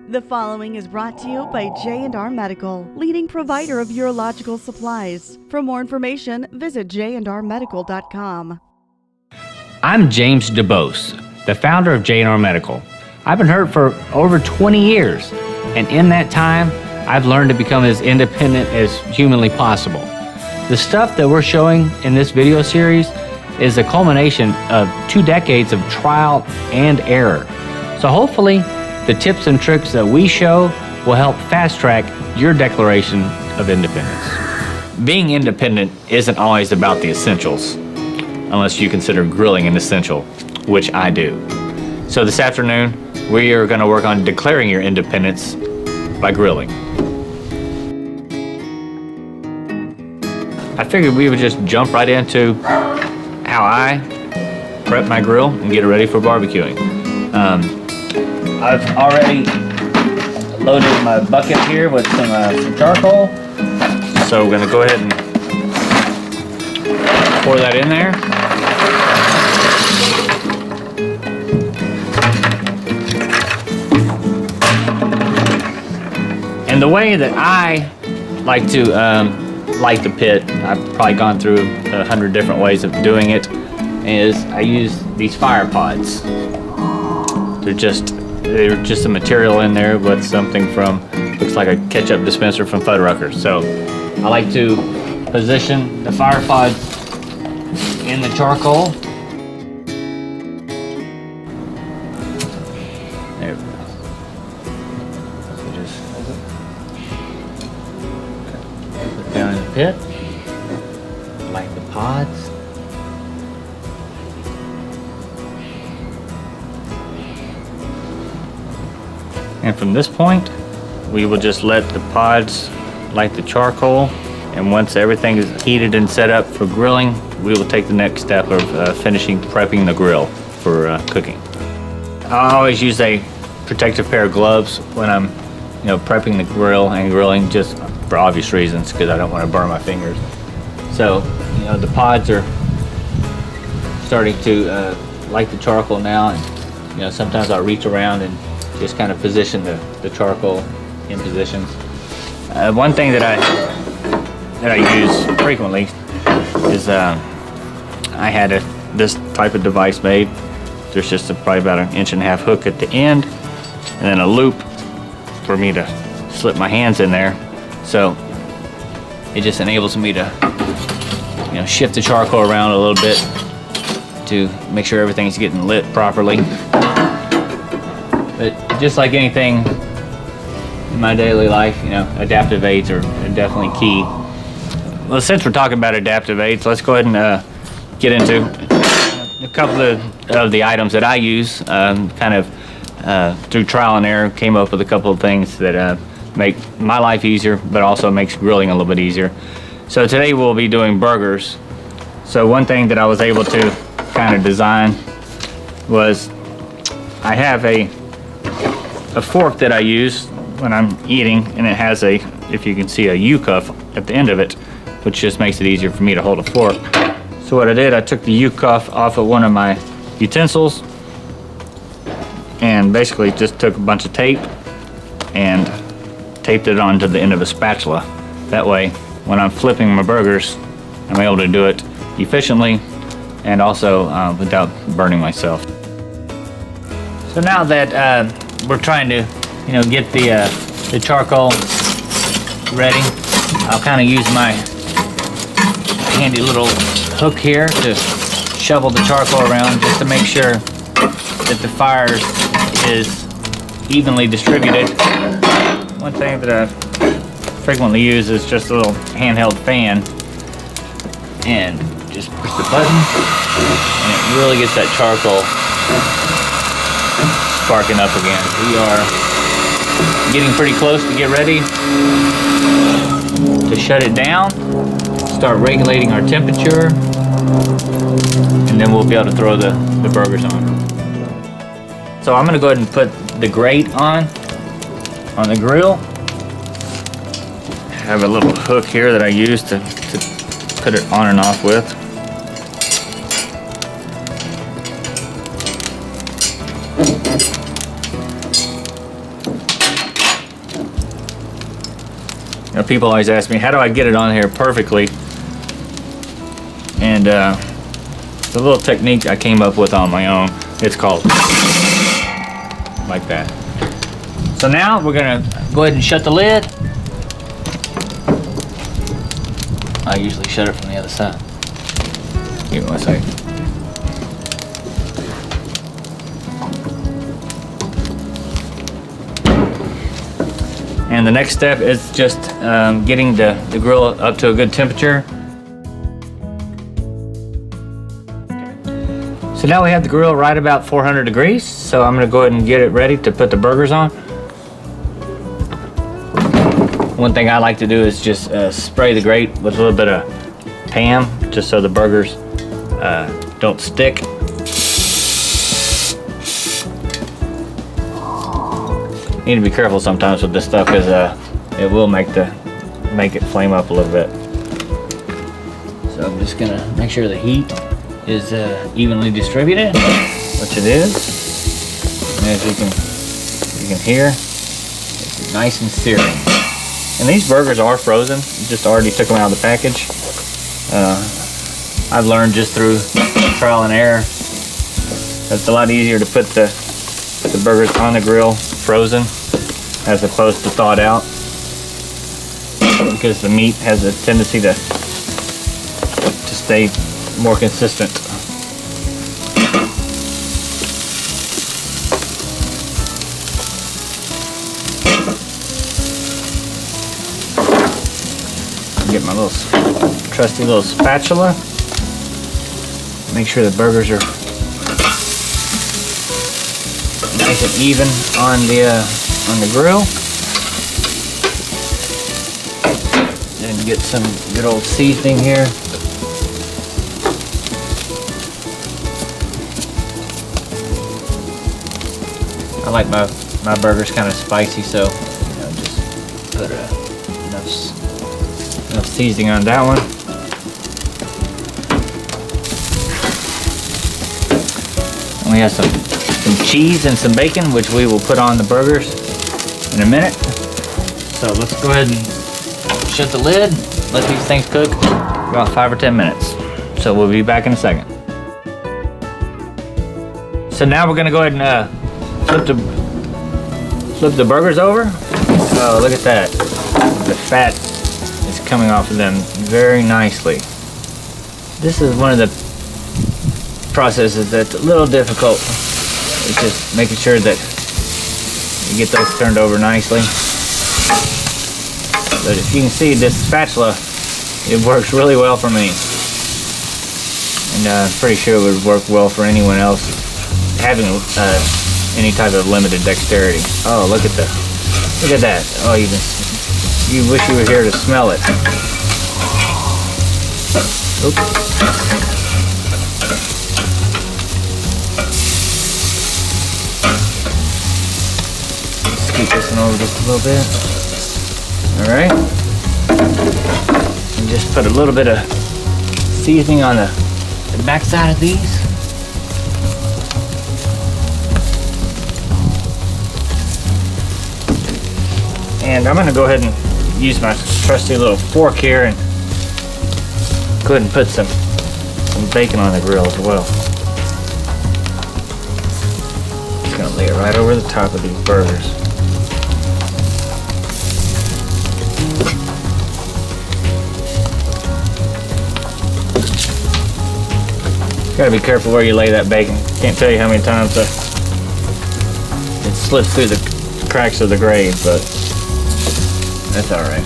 The following is brought to you by J&R Medical, leading provider of urological supplies. For more information, visit jrmedical.com. I'm James DeBose, the founder of J&R Medical. I've been hurt for over 20 years, and in that time, I've learned to become as independent as humanly possible. The stuff that we're showing in this video series is a culmination of 2 decades of trial and error. So hopefully, the tips and tricks that we show will help fast-track your declaration of independence. Being independent isn't always about the essentials, unless you consider grilling an essential, which I do. So this afternoon, we are going to work on declaring your independence by grilling. I figured we would just jump right into how I prep my grill and get it ready for barbecuing. I've already loaded my bucket here with some charcoal. So we're gonna go ahead and pour that in there. And the way that I like to light the pit, I've probably gone through 100 different ways of doing it, is I use these fire pods. They're just a material in there with something from, looks like a ketchup dispenser from Fuddruckers. So I like to position the fire pod in the charcoal. There we go. So just put it down in the pit, light the pods. And from this point, we will just let the pods light the charcoal. And once everything is heated and set up for grilling, we will take the next step of prepping the grill for cooking. I always use a protective pair of gloves when I'm, prepping the grill and grilling, just for obvious reasons, because I don't want to burn my fingers. So, the pods are starting to light the charcoal now, and sometimes I'll reach around and just kind of position the charcoal in positions. One thing that I use frequently is I had this type of device made. There's just probably about 1.5 inch hook at the end, and then a loop for me to slip my hands in there. So it just enables me to shift the charcoal around a little bit to make sure everything's getting lit properly. But just like anything in my daily life, adaptive aids are definitely key. Well, since we're talking about adaptive aids, let's go ahead and get into a couple of the items that I use. Through trial and error, came up with a couple of things that make my life easier, but also makes grilling a little bit easier. So today we'll be doing burgers. So one thing that I was able to kind of design was I have a fork that I use when I'm eating, and it has if you can see, a U-cuff at the end of it, which just makes it easier for me to hold a fork. So what I did, I took the U-cuff off of one of my utensils and basically just took a bunch of tape and taped it onto the end of a spatula. That way, when I'm flipping my burgers, I'm able to do it efficiently and also without burning myself. So now that we're trying to, get the charcoal ready, I'll kind of use my handy little hook here to shovel the charcoal around just to make sure that the fire is evenly distributed. One thing that I frequently use is just a little handheld fan, and just push the button, and it really gets that charcoal sparking up again. We are getting pretty close to get ready to shut it down, start regulating our temperature, and then we'll be able to throw the burgers on. So I'm gonna go ahead and put the grate on the grill. I have a little hook here that I use to put it on and off with. Now, people always ask me, how do I get it on here perfectly? And it's a little technique I came up with on my own. It's called like that. So now we're gonna go ahead and shut the lid. I usually shut it from the other side. Give me one second. And the next step is just getting the grill up to a good temperature. So now we have the grill right about 400 degrees. So I'm gonna go ahead and get it ready to put the burgers on. One thing I like to do is just spray the grate with a little bit of Pam, just so the burgers don't stick. Need to be careful sometimes with this stuff because it will make it flame up a little bit. So I'm just gonna make sure the heat is evenly distributed, which it is. And as you can hear, it's nice and searing. And these burgers are frozen. Just already took them out of the package. I've learned just through trial and error that it's a lot easier to put the burgers on the grill frozen as opposed to thawed out, because the meat has a tendency to stay more consistent. Get my little trusty little spatula. Make sure the burgers are nice and even on the grill. And get some good old seasoning here. I like my burgers kind of spicy, so just put enough seasoning on that one. And we have some cheese and some bacon, which we will put on the burgers in a minute. So let's go ahead and shut the lid, let these things cook about 5 or 10 minutes. So we'll be back in a second. So now we're gonna go ahead and flip the burgers over. Oh, look at that. The fat is coming off of them very nicely. This is one of the processes that's a little difficult. It's just making sure that you get those turned over nicely. But if you can see, this spatula, it works really well for me. And I'm pretty sure it would work well for anyone else having any type of limited dexterity. Oh, look at that. Oh, you wish you were here to smell it. Oops. Scoot this one over just a little bit. All right. And just put a little bit of seasoning on the back side of these. And I'm going to go ahead and use my trusty little fork here and go ahead and put some bacon on the grill as well. Just going to lay it right over the top of these burgers. Gotta be careful where you lay that bacon. Can't tell you how many times it slips through the cracks of the grate, but that's all right.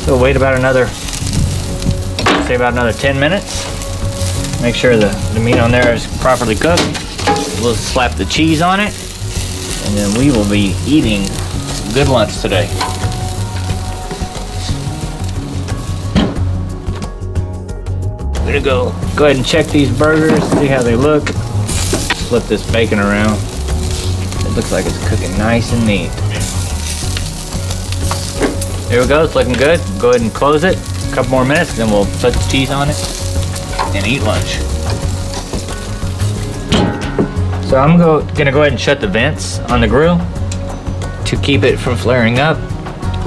So wait about another 10 minutes. Make sure the meat on there is properly cooked. We'll slap the cheese on it, and then we will be eating some good lunch today. We're gonna go ahead and check these burgers, see how they look. Flip this bacon around. It looks like it's cooking nice and neat. There we go, it's looking good. Go ahead and close it. A couple more minutes, then we'll put the cheese on it and eat lunch. So So I'm gonna go ahead and shut the vents on the grill to keep it from flaring up.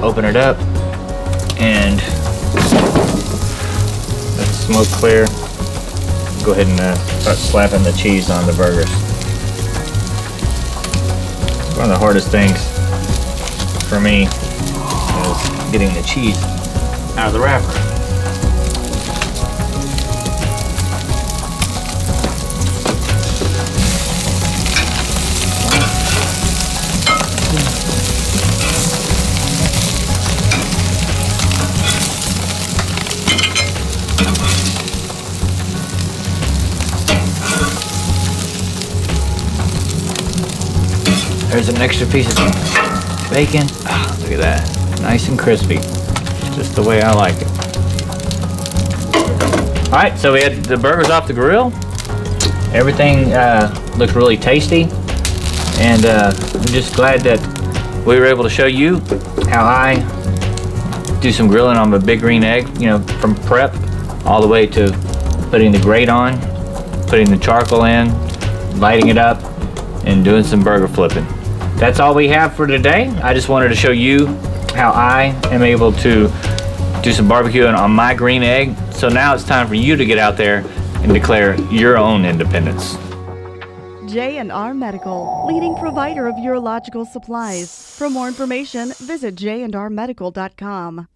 Open it up and let the smoke clear. Go ahead and start slapping the cheese on the burgers. One of the hardest things for me is getting the cheese out of the wrapper. There's an extra piece of bacon. Oh, look at that. Nice and crispy. Just the way I like it. Alright, so we had the burgers off the grill. Everything looks really tasty. And I'm just glad that we were able to show you how I do some grilling on the big green egg, you know, from prep all the way to putting the grate on, putting the charcoal in, lighting it up, and doing some burger flipping. That's all we have for today. I just wanted to show you how I am able to do some barbecuing on my green egg. So now it's time for you to get out there and declare your own independence. J&R Medical, leading provider of urological supplies. For more information, visit jrmedical.com.